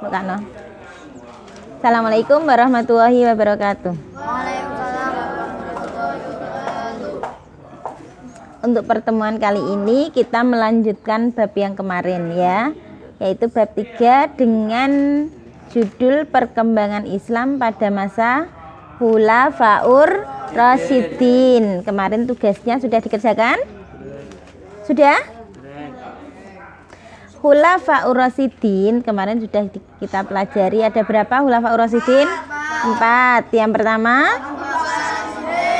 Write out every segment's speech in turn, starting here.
Bukano. Assalamualaikum warahmatullahi wabarakatuh. Untuk pertemuan kali ini kita melanjutkan bab yang kemarin ya, yaitu bab 3 dengan judul perkembangan Islam pada masa Khulafaur Rasyidin. Kemarin tugasnya sudah dikerjakan? Sudah? Khulafaur Rasyidin kemarin sudah kita pelajari. Ada berapa Khulafaur Rasyidin? 4. Yang pertama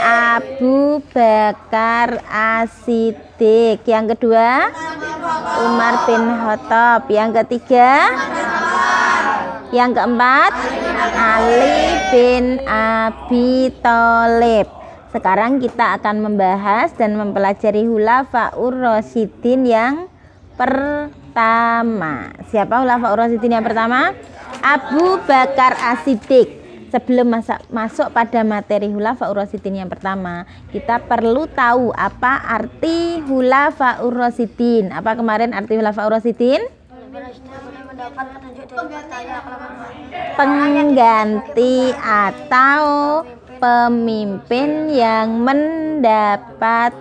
Abu Bakar As-Siddiq. Yang kedua Umar bin Khattab. Yang ketiga, yang keempat Ali bin Abi Thalib. Sekarang kita akan membahas dan mempelajari Khulafaur Rasyidin yang pertama. Siapa Khulafaur Rasyidin yang pertama? Abu Bakar As-Siddiq. Sebelum masuk pada materi Khulafaur Rasyidin yang pertama, kita perlu tahu apa arti Khulafaur Rasyidin. Apa kemarin arti Khulafaur Rasyidin? Pengganti atau pemimpin yang mendapat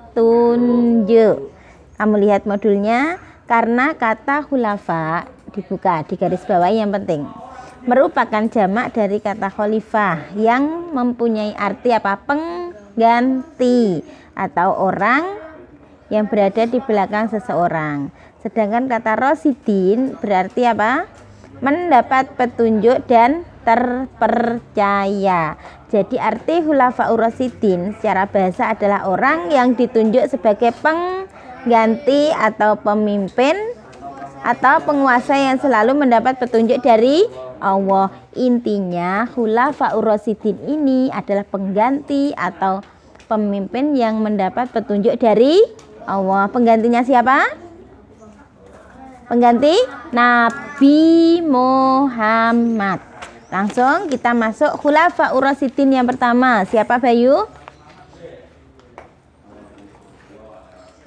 petunjuk. Kamu lihat modulnya, karena kata khulafa dibuka di garis bawah yang penting merupakan jamak dari kata khalifah yang mempunyai arti apa? Pengganti atau orang yang berada di belakang seseorang. Sedangkan kata Rasyidin berarti apa? Mendapat petunjuk dan terpercaya. Jadi arti Khulafaur Rasyidin secara bahasa adalah orang yang ditunjuk sebagai pengganti atau pemimpin atau penguasa yang selalu mendapat petunjuk dari Allah. Intinya Khulafaur Rasyidin ini adalah pengganti atau pemimpin yang mendapat petunjuk dari Allah. Penggantinya siapa? Pengganti Nabi Muhammad. Langsung kita masuk Khulafaur Rasyidin yang pertama. Siapa Bayu?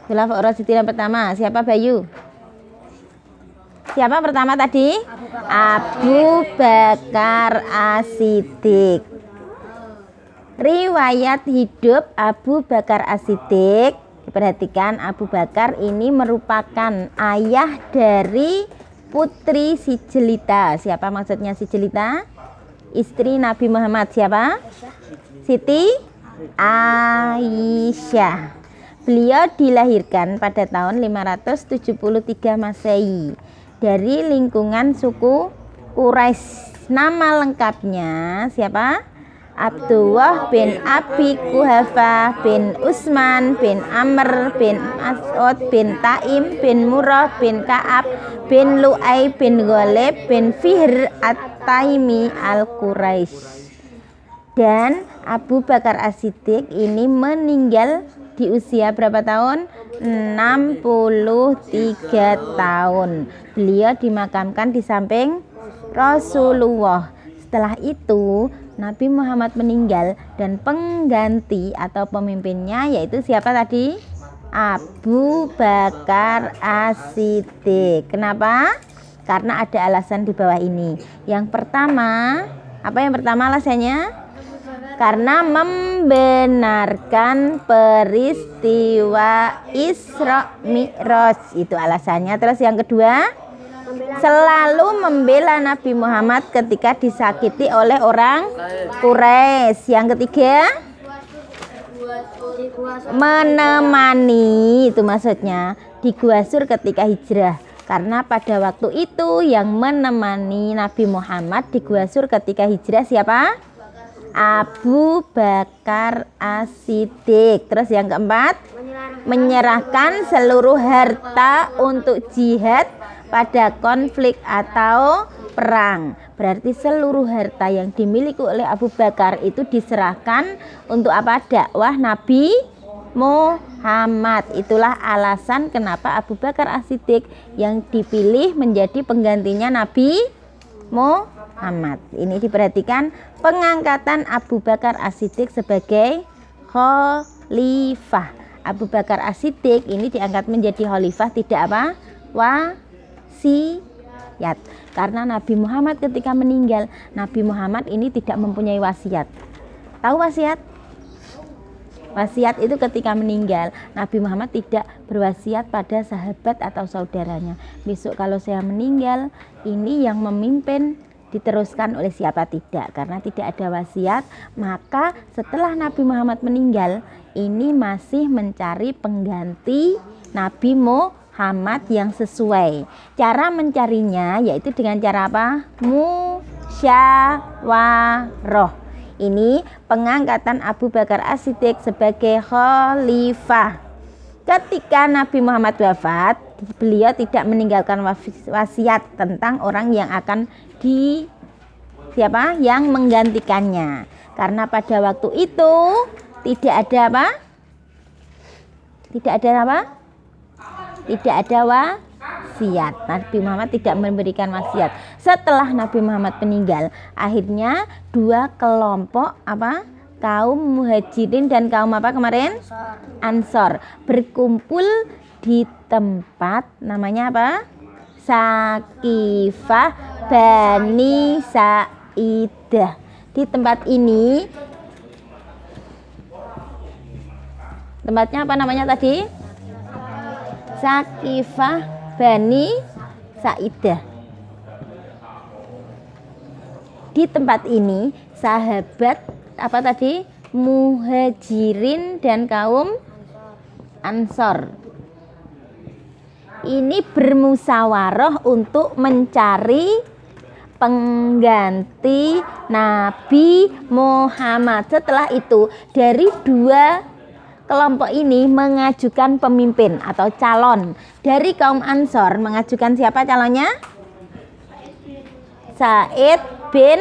Khulafaur Rasyidin yang pertama. Siapa Bayu? Siapa pertama tadi? Abu Bakar As-Siddiq. Riwayat hidup Abu Bakar As-Siddiq. Perhatikan, Abu Bakar ini merupakan ayah dari putri si jelita. Siapa maksudnya si jelita? Istri Nabi Muhammad. Siapa? Siti Aisyah. Beliau dilahirkan pada tahun 573 Masehi dari lingkungan suku Quraisy. Nama lengkapnya siapa? Abdullah bin Abi Quhafa bin Utsman bin Amr bin Mas'ud bin Taim bin Murrah bin Ka'ab bin Lu'ay bin Ghalib bin Fihr At-Taimi Al-Quraisy. Dan Abu Bakar As-Siddiq ini meninggal di usia berapa tahun? 63 tahun. Beliau dimakamkan di samping Rasulullah. Setelah itu Nabi Muhammad meninggal dan pengganti atau pemimpinnya yaitu siapa tadi? Abu Bakar As-Siddiq. Kenapa? Karena ada alasan di bawah ini. Yang pertama, apa yang pertama alasannya? Karena membenarkan peristiwa Isra Mi'raj, itu alasannya. Terus yang kedua, selalu membela Nabi Muhammad ketika disakiti oleh orang Quraisy. Yang ketiga, menemani, itu maksudnya di Gua Sur ketika hijrah. Karena pada waktu itu yang menemani Nabi Muhammad di Gua Sur ketika hijrah siapa? Abu Bakar As-Siddiq. Terus yang keempat, menyerahkan seluruh harta untuk jihad pada konflik atau perang. Berarti seluruh harta yang dimiliki oleh Abu Bakar itu diserahkan untuk apa? Dakwah Nabi Muhammad. Itulah alasan kenapa Abu Bakar As-Siddiq yang dipilih menjadi penggantinya Nabi Muhammad. Ini diperhatikan pengangkatan Abu Bakar As-Siddiq sebagai khalifah. Abu Bakar As-Siddiq ini diangkat menjadi khalifah tidak apa? Wasiat. wasiat. Karena Nabi Muhammad ketika meninggal, Nabi Muhammad ini tidak mempunyai wasiat. Tahu wasiat? Wasiat itu ketika meninggal, Nabi Muhammad tidak berwasiat pada sahabat atau saudaranya. Besok kalau saya meninggal, ini yang memimpin diteruskan oleh siapa, tidak. Karena tidak ada wasiat, maka setelah Nabi Muhammad meninggal, ini masih mencari pengganti Nabi Muhammad yang sesuai. Cara mencarinya yaitu dengan cara apa? Musyawarah. Ini pengangkatan Abu Bakar As-Siddiq sebagai khalifah. Ketika Nabi Muhammad wafat, beliau tidak meninggalkan wasiat tentang orang yang akan yang menggantikannya. Karena pada waktu itu tidak ada apa? Tidak ada wasiat. Nabi Muhammad tidak memberikan wasiat. Setelah Nabi Muhammad meninggal, akhirnya dua kelompok kaum Muhajirin dan kaum Ansor berkumpul di tempat namanya Sakifah Bani Sa'idah. Di tempat ini, tempatnya apa namanya tadi? Sakifah Bani Sa'idah. Di tempat ini sahabat Muhajirin dan kaum Ansor ini bermusyawarah untuk mencari pengganti Nabi Muhammad. Setelah itu dari dua kelompok ini mengajukan pemimpin atau calon. Dari kaum Ansor mengajukan siapa calonnya? Sa'id bin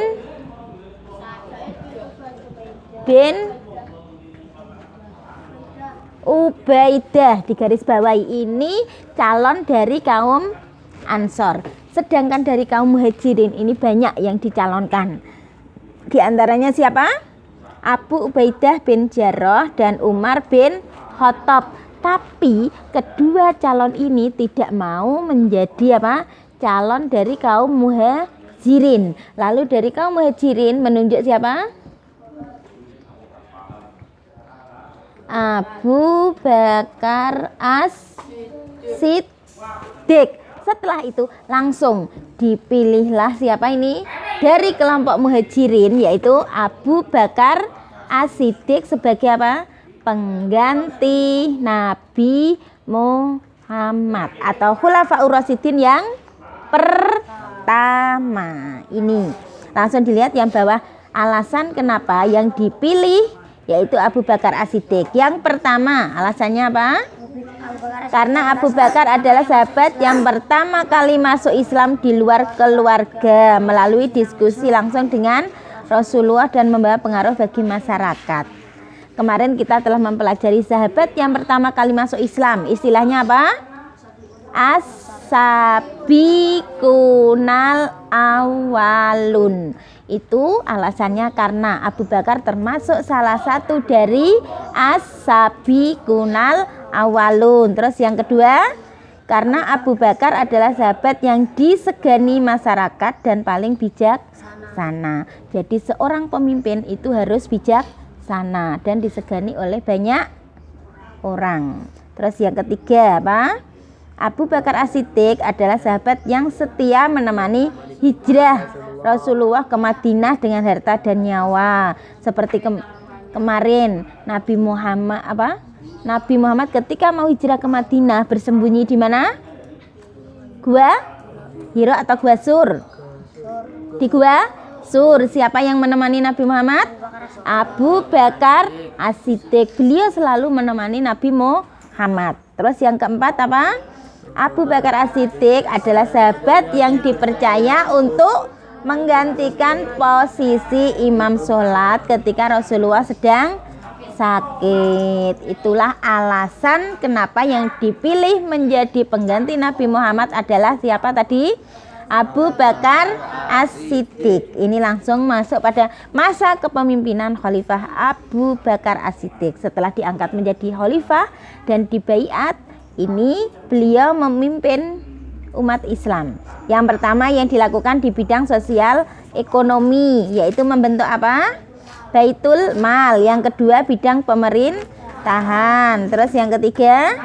Ubaidah, di garis bawahi, ini calon dari kaum Ansor. Sedangkan dari kaum Muhajirin ini banyak yang dicalonkan. Di antaranya siapa? Abu Ubaidah bin Jarrah dan Umar bin Khattab. Tapi kedua calon ini tidak mau menjadi calon dari kaum Muhajirin. Lalu dari kaum Muhajirin menunjuk siapa? Abu Bakar As-Siddiq. Setelah itu langsung dipilihlah siapa ini? Dari kelompok Muhajirin, yaitu Abu Bakar As-Siddiq sebagai pengganti Nabi Muhammad atau Khulafaur Rasyidin yang pertama. Ini langsung dilihat yang bawah, alasan kenapa yang dipilih yaitu Abu Bakar As-Siddiq. Yang pertama, alasannya apa? Karena Abu Bakar adalah sahabat yang pertama kali masuk Islam di luar keluarga melalui diskusi langsung dengan Rasulullah dan membawa pengaruh bagi masyarakat. Kemarin kita telah mempelajari sahabat yang pertama kali masuk Islam. Istilahnya apa? As-sabiqunal awalun. Itu alasannya karena Abu Bakar termasuk salah satu dari as-sabiqunal awalun. Terus yang kedua, karena Abu Bakar adalah sahabat yang disegani masyarakat dan paling bijaksana. Jadi seorang pemimpin itu harus bijaksana dan disegani oleh banyak orang. Terus yang ketiga Abu Bakar As-Siddiq adalah sahabat yang setia menemani hijrah Rasulullah ke Madinah dengan harta dan nyawa. Seperti kemarin Nabi Muhammad ketika mau hijrah ke Madinah bersembunyi di mana? Gua Hira atau Gua Sur? Di Gua Sur. Siapa yang menemani Nabi Muhammad? Abu Bakar As-Siddiq. Beliau selalu menemani Nabi Muhammad. Terus yang keempat Abu Bakar As-Siddiq adalah sahabat yang dipercaya untuk menggantikan posisi imam sholat ketika Rasulullah sedang sakit. Itulah alasan kenapa yang dipilih menjadi pengganti Nabi Muhammad adalah siapa tadi? Abu Bakar As-Siddiq. Ini langsung masuk pada masa kepemimpinan Khalifah Abu Bakar As-Siddiq. Setelah diangkat menjadi khalifah dan dibaiat, ini beliau memimpin umat Islam. Yang pertama yang dilakukan di bidang sosial ekonomi, yaitu membentuk apa? Baitul Mal. Yang kedua bidang pemerintahan. Terus yang ketiga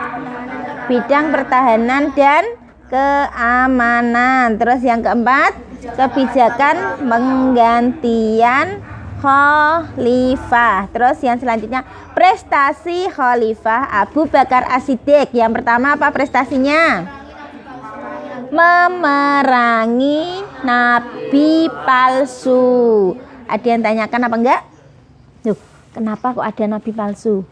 bidang pertahanan dan keamanan. Terus yang keempat kebijakan penggantian khalifah. Terus yang selanjutnya prestasi Khalifah Abu Bakar As-Siddiq. Yang pertama apa prestasinya? Memerangi nabi palsu. Ada yang tanyakan apa enggak? Loh, kenapa kok ada nabi palsu?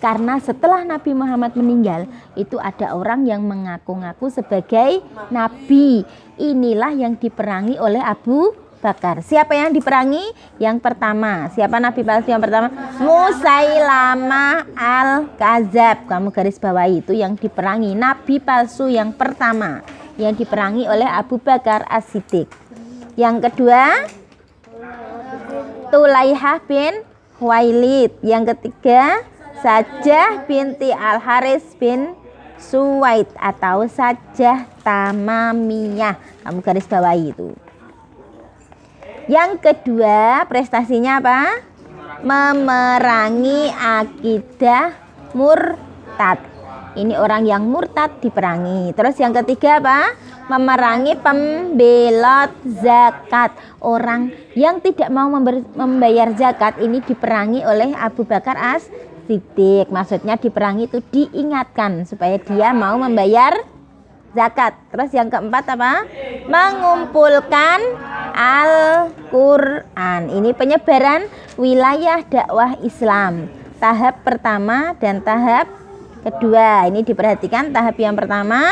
Karena setelah Nabi Muhammad meninggal, itu ada orang yang mengaku-ngaku sebagai nabi. Inilah yang diperangi oleh Abu Bakar. Siapa yang diperangi? Yang pertama. Siapa nabi palsu yang pertama? Musailamah al-Kadzab. Kamu garis bawahi, itu yang diperangi. Nabi palsu yang pertama yang diperangi oleh Abu Bakar As-Siddiq. Yang kedua Tulaihah bin Khuwailid. Yang ketiga Sajjah binti Al-Haris bin Suwaid atau Sajjah Tamamiyah. Kamu garis bawahi itu. Yang kedua prestasinya apa? Memerangi akidah murtad. Ini orang yang murtad diperangi. Terus yang ketiga apa? Memerangi pembelot zakat. Orang yang tidak mau membayar zakat ini diperangi oleh Abu Bakar As-Siddiq. Maksudnya diperangi itu diingatkan supaya dia mau membayar zakat. Terus yang keempat apa? Mengumpulkan Al-Quran. Ini penyebaran wilayah dakwah Islam. Tahap pertama dan tahap kedua. Ini diperhatikan tahap yang pertama.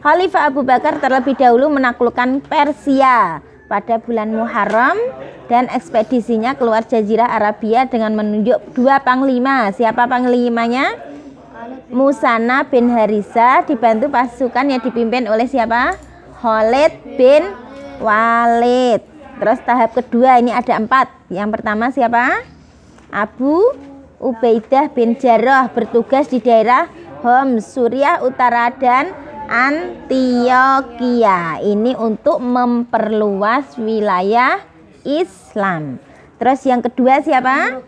Khalifah Abu Bakar terlebih dahulu menaklukkan Persia pada bulan Muharram dan ekspedisinya keluar Jazirah Arabia dengan menunjuk dua panglima. Siapa panglimanya? Musana bin Harisa dibantu pasukan yang dipimpin oleh siapa? Khalid bin Walid. Terus tahap kedua ini ada 4. Yang pertama siapa? Abu Ubaidah bin Jarrah bertugas di daerah Homs, Suriah Utara dan Antioquia. Ini untuk memperluas wilayah Islam. Terus yang kedua siapa?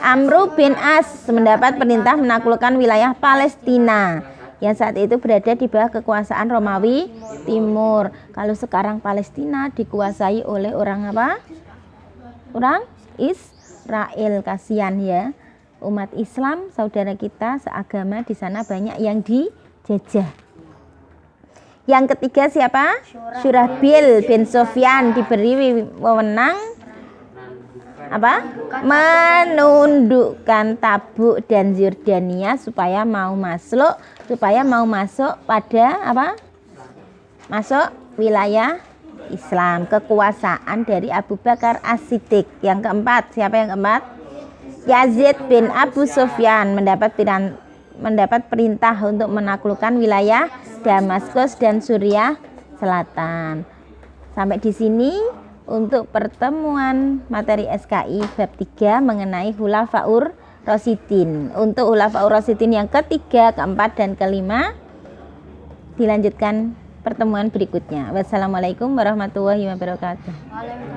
Amru bin As mendapat perintah menaklukkan wilayah Palestina yang saat itu berada di bawah kekuasaan Romawi Timur. Kalau sekarang Palestina dikuasai oleh orang apa? Orang Israel. Kasihan ya. Umat Islam, saudara kita seagama di sana banyak yang dijajah. Yang ketiga siapa? Syurahbil bin Sufyan diberi wewenang apa? Menundukkan Tabuk dan Yordania supaya mau masuk pada apa? Masuk wilayah Islam, kekuasaan dari Abu Bakar As-Siddiq. Yang keempat, siapa yang keempat? Yazid bin Abu Sufyan mendapat perintah untuk menaklukkan wilayah Damaskus dan Suriah Selatan. Sampai di sini untuk pertemuan materi SKI bab 3 mengenai Khulafaur Rasyidin. Untuk Khulafaur Rasyidin yang ketiga, keempat, dan kelima dilanjutkan pertemuan berikutnya. Wassalamualaikum warahmatullahi wabarakatuh.